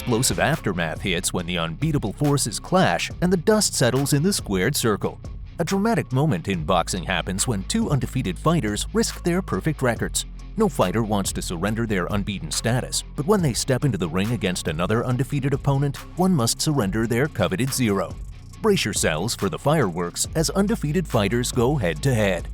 explosive aftermath hits when the unbeatable forces clash and the dust settles in the squared circle. A dramatic moment in boxing happens when two undefeated fighters risk their perfect records. No fighter wants to surrender their unbeaten status, but when they step into the ring against another undefeated opponent, one must surrender their coveted zero. Brace yourselves for the fireworks as undefeated fighters go head-to-head.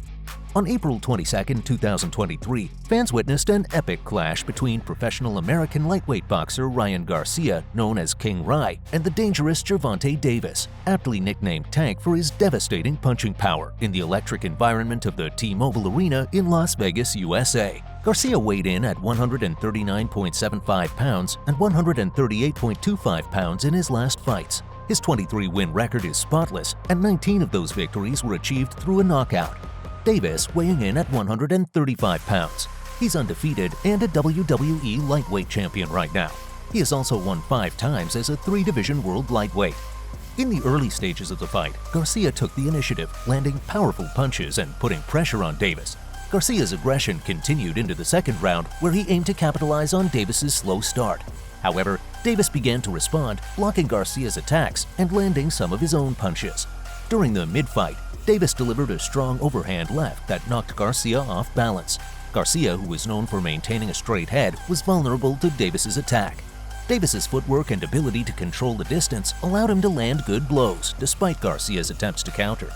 On April 22, 2023, fans witnessed an epic clash between professional American lightweight boxer Ryan Garcia, known as King Ry, and the dangerous Gervonta Davis, aptly nicknamed Tank for his devastating punching power in the electric environment of the T-Mobile Arena in Las Vegas, USA. Garcia weighed in at 139.75 pounds and 138.25 pounds in his last fights. His 23-win record is spotless, and 19 of those victories were achieved through a knockout. Davis weighing in at 135 pounds. He's undefeated and a WWE lightweight champion right now. He has also won 5 times as a 3-division world lightweight. In the early stages of the fight, Garcia took the initiative, landing powerful punches and putting pressure on Davis. Garcia's aggression continued into the second round, where he aimed to capitalize on Davis's slow start. However, Davis began to respond, blocking Garcia's attacks and landing some of his own punches. During the mid-fight, Davis delivered a strong overhand left that knocked Garcia off balance. Garcia, who was known for maintaining a straight head, was vulnerable to Davis's attack. Davis's footwork and ability to control the distance allowed him to land good blows, despite Garcia's attempts to counter.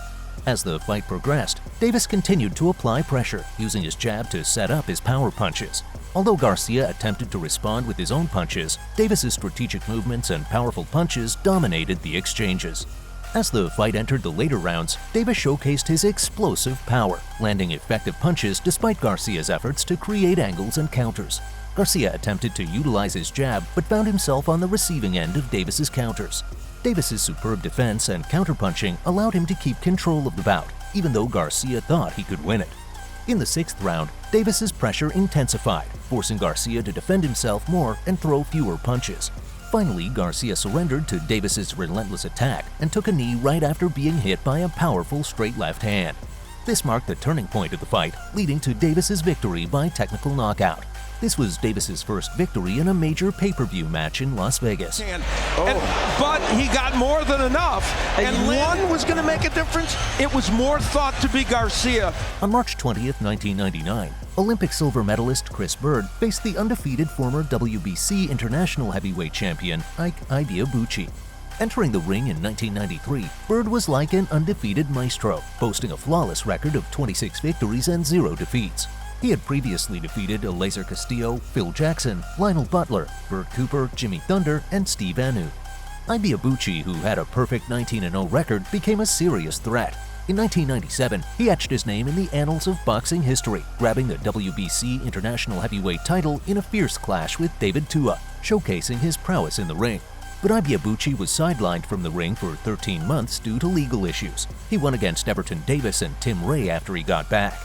As the fight progressed, Davis continued to apply pressure, using his jab to set up his power punches. Although Garcia attempted to respond with his own punches, Davis's strategic movements and powerful punches dominated the exchanges. As the fight entered the later rounds, Davis showcased his explosive power, landing effective punches despite Garcia's efforts to create angles and counters. Garcia attempted to utilize his jab but found himself on the receiving end of Davis's counters. Davis's superb defense and counterpunching allowed him to keep control of the bout, even though Garcia thought he could win it. In the 6th round, Davis's pressure intensified, forcing Garcia to defend himself more and throw fewer punches. Finally, Garcia surrendered to Davis's relentless attack and took a knee right after being hit by a powerful straight left hand. This marked the turning point of the fight, leading to Davis's victory by technical knockout. This was Davis's first victory in a major pay-per-view match in Las Vegas. But he got more than enough, and one was going to make a difference. It was more thought to be Garcia. On March 20th, 1999, Olympic silver medalist Chris Bird faced the undefeated former WBC international heavyweight champion Ike Ibeabuchi. Entering the ring in 1993, Bird was like an undefeated maestro, boasting a flawless record of 26 victories and 0 defeats. He had previously defeated Elazer Castillo, Phil Jackson, Lionel Butler, Bert Cooper, Jimmy Thunder, and Steve Anu. Ibeabuchi, who had a perfect 19-0 record, became a serious threat. In 1997, he etched his name in the annals of boxing history, grabbing the WBC International Heavyweight title in a fierce clash with David Tua, showcasing his prowess in the ring. But Ibeabuchi was sidelined from the ring for 13 months due to legal issues. He won against Everton Davis and Tim Ray after he got back.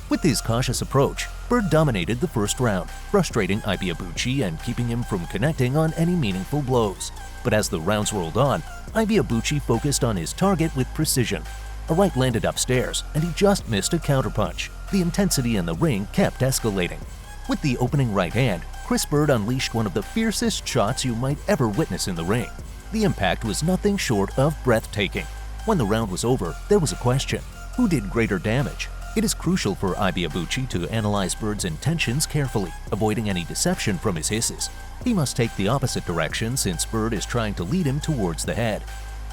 With his cautious approach, Bird dominated the first round, frustrating Ibeabuchi and keeping him from connecting on any meaningful blows. But as the rounds rolled on, Ibeabuchi focused on his target with precision. A right landed upstairs, and he just missed a counterpunch. The intensity in the ring kept escalating. With the opening right hand, Chris Bird unleashed one of the fiercest shots you might ever witness in the ring. The impact was nothing short of breathtaking. When the round was over, there was a question: who did greater damage? It is crucial for Ibeabuchi to analyze Bird's intentions carefully, avoiding any deception from his hisses. He must take the opposite direction since Bird is trying to lead him towards the head.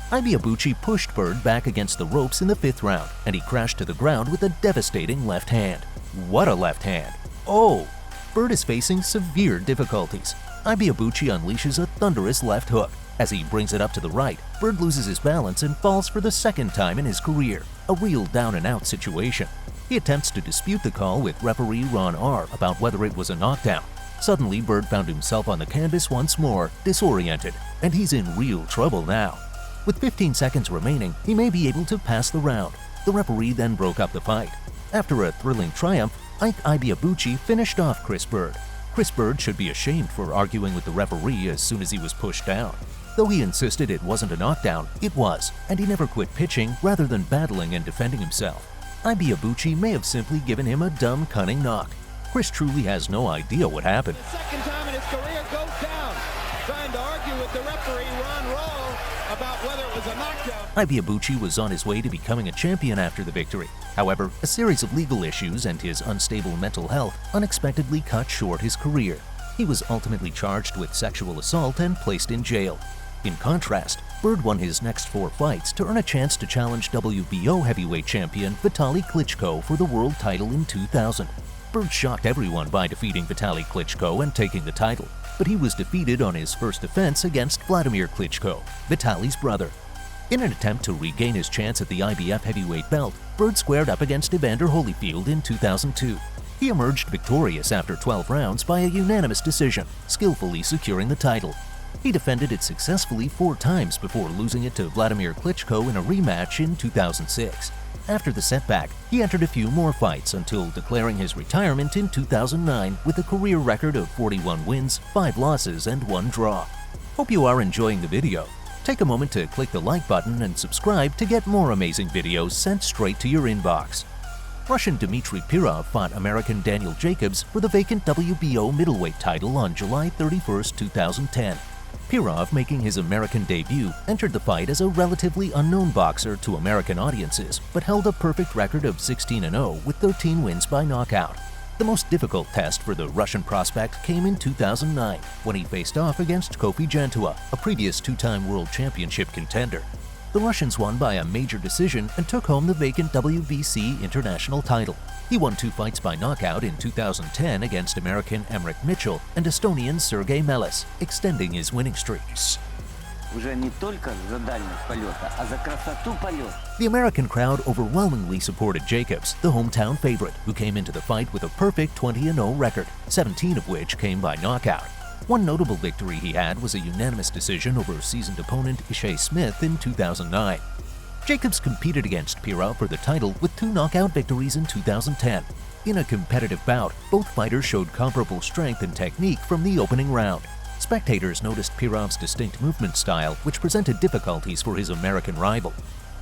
Ibeabuchi pushed Bird back against the ropes in the 5th round, and he crashed to the ground with a devastating left hand. What a left hand! Oh! Bird is facing severe difficulties. Ibeabuchi unleashes a thunderous left hook. As he brings it up to the right, Bird loses his balance and falls for the 2nd time in his career, a real down-and-out situation. He attempts to dispute the call with referee Ron R. about whether it was a knockdown. Suddenly, Bird found himself on the canvas once more, disoriented, and he's in real trouble now. With 15 seconds remaining, he may be able to pass the round. The referee then broke up the fight. After a thrilling triumph, Ike Ibeabuchi finished off Chris Bird. Chris Bird should be ashamed for arguing with the referee as soon as he was pushed down. Though he insisted it wasn't a knockdown, it was, and he never quit pitching rather than battling and defending himself. Ibeabuchi may have simply given him a dumb, cunning knock. Chris truly has no idea what happened. The second time in his career goes down, trying to argue the referee, Ron Roll, about whether it was a knockout. Ibeabuchi was on his way to becoming a champion after the victory. However, a series of legal issues and his unstable mental health unexpectedly cut short his career. He was ultimately charged with sexual assault and placed in jail. In contrast, Bird won his next 4 fights to earn a chance to challenge WBO heavyweight champion Vitaly Klitschko for the world title in 2000. Bird shocked everyone by defeating Vitaly Klitschko and taking the title, but he was defeated on his first defense against Vladimir Klitschko, Vitaly's brother. In an attempt to regain his chance at the IBF heavyweight belt, Bird squared up against Evander Holyfield in 2002. He emerged victorious after 12 rounds by a unanimous decision, skillfully securing the title. He defended it successfully 4 times before losing it to Vladimir Klitschko in a rematch in 2006. After the setback, he entered a few more fights until declaring his retirement in 2009 with a career record of 41 wins, 5 losses, and 1 draw. Hope you are enjoying the video. Take a moment to click the like button and subscribe to get more amazing videos sent straight to your inbox. Russian Dmitry Pirov fought American Daniel Jacobs for the vacant WBO middleweight title on July 31, 2010. Pirov, making his American debut, entered the fight as a relatively unknown boxer to American audiences, but held a perfect record of 16-0 with 13 wins by knockout. The most difficult test for the Russian prospect came in 2009, when he faced off against Kofi Jantua, a previous 2-time world championship contender. The Russians won by a major decision and took home the vacant WBC international title. He won 2 fights by knockout in 2010 against American Emric Mitchell and Estonian Sergei Melis, extending his winning streak. The American crowd overwhelmingly supported Jacobs, the hometown favorite, who came into the fight with a perfect 20-0 record, 17 of which came by knockout. One notable victory he had was a unanimous decision over seasoned opponent Ishe Smith in 2009. Jacobs competed against Pirov for the title with 2 knockout victories in 2010. In a competitive bout, both fighters showed comparable strength and technique from the opening round. Spectators noticed Pirov's distinct movement style, which presented difficulties for his American rival.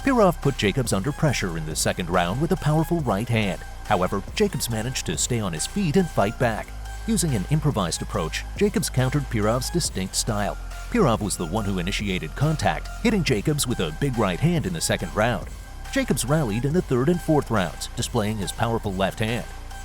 Pirov put Jacobs under pressure in the second round with a powerful right hand. However, Jacobs managed to stay on his feet and fight back. Using an improvised approach, Jacobs countered Pirov's distinct style. Pirov was the one who initiated contact, hitting Jacobs with a big right hand in the second round. Jacobs rallied in the third and fourth rounds, displaying his powerful left hand.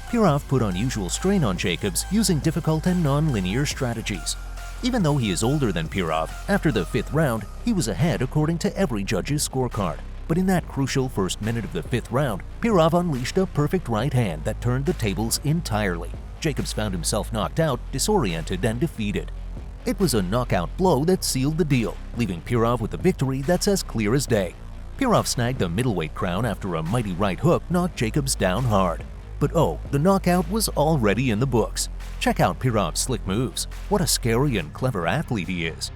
Pirov put unusual strain on Jacobs using difficult and non-linear strategies. Even though he is older than Pirov, after the 5th round, he was ahead according to every judge's scorecard. But in that crucial first minute of the 5th round, Pirov unleashed a perfect right hand that turned the tables entirely. Jacobs found himself knocked out, disoriented, and defeated. It was a knockout blow that sealed the deal, leaving Pirov with a victory that's as clear as day. Pirov snagged the middleweight crown after a mighty right hook knocked Jacobs down hard. But oh, the knockout was already in the books. Check out Pirov's slick moves. What a scary and clever athlete he is.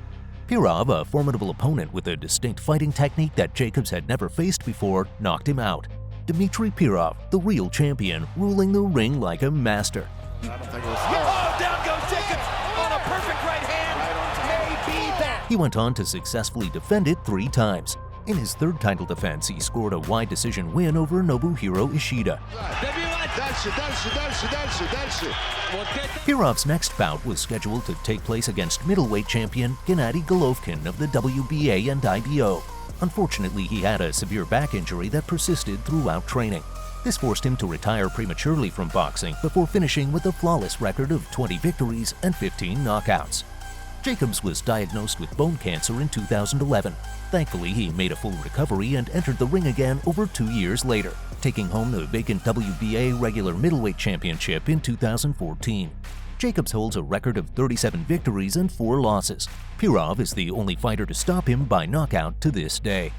Pirov, a formidable opponent with a distinct fighting technique that Jacobs had never faced before, knocked him out. Dmitry Pirov, the real champion, ruling the ring like a master. Oh, down goes Jacobs on a perfect right hand. Maybe that. He went on to successfully defend it 3 times. In his 3rd title defense, he scored a wide decision win over Nobuhiro Ishida. Pirov's next bout was scheduled to take place against middleweight champion Gennady Golovkin of the WBA and IBO. Unfortunately, he had a severe back injury that persisted throughout training. This forced him to retire prematurely from boxing before finishing with a flawless record of 20 victories and 15 knockouts. Jacobs was diagnosed with bone cancer in 2011. Thankfully, he made a full recovery and entered the ring again over 2 years later, taking home the vacant WBA regular middleweight championship in 2014. Jacobs holds a record of 37 victories and 4 losses. Pirov is the only fighter to stop him by knockout to this day.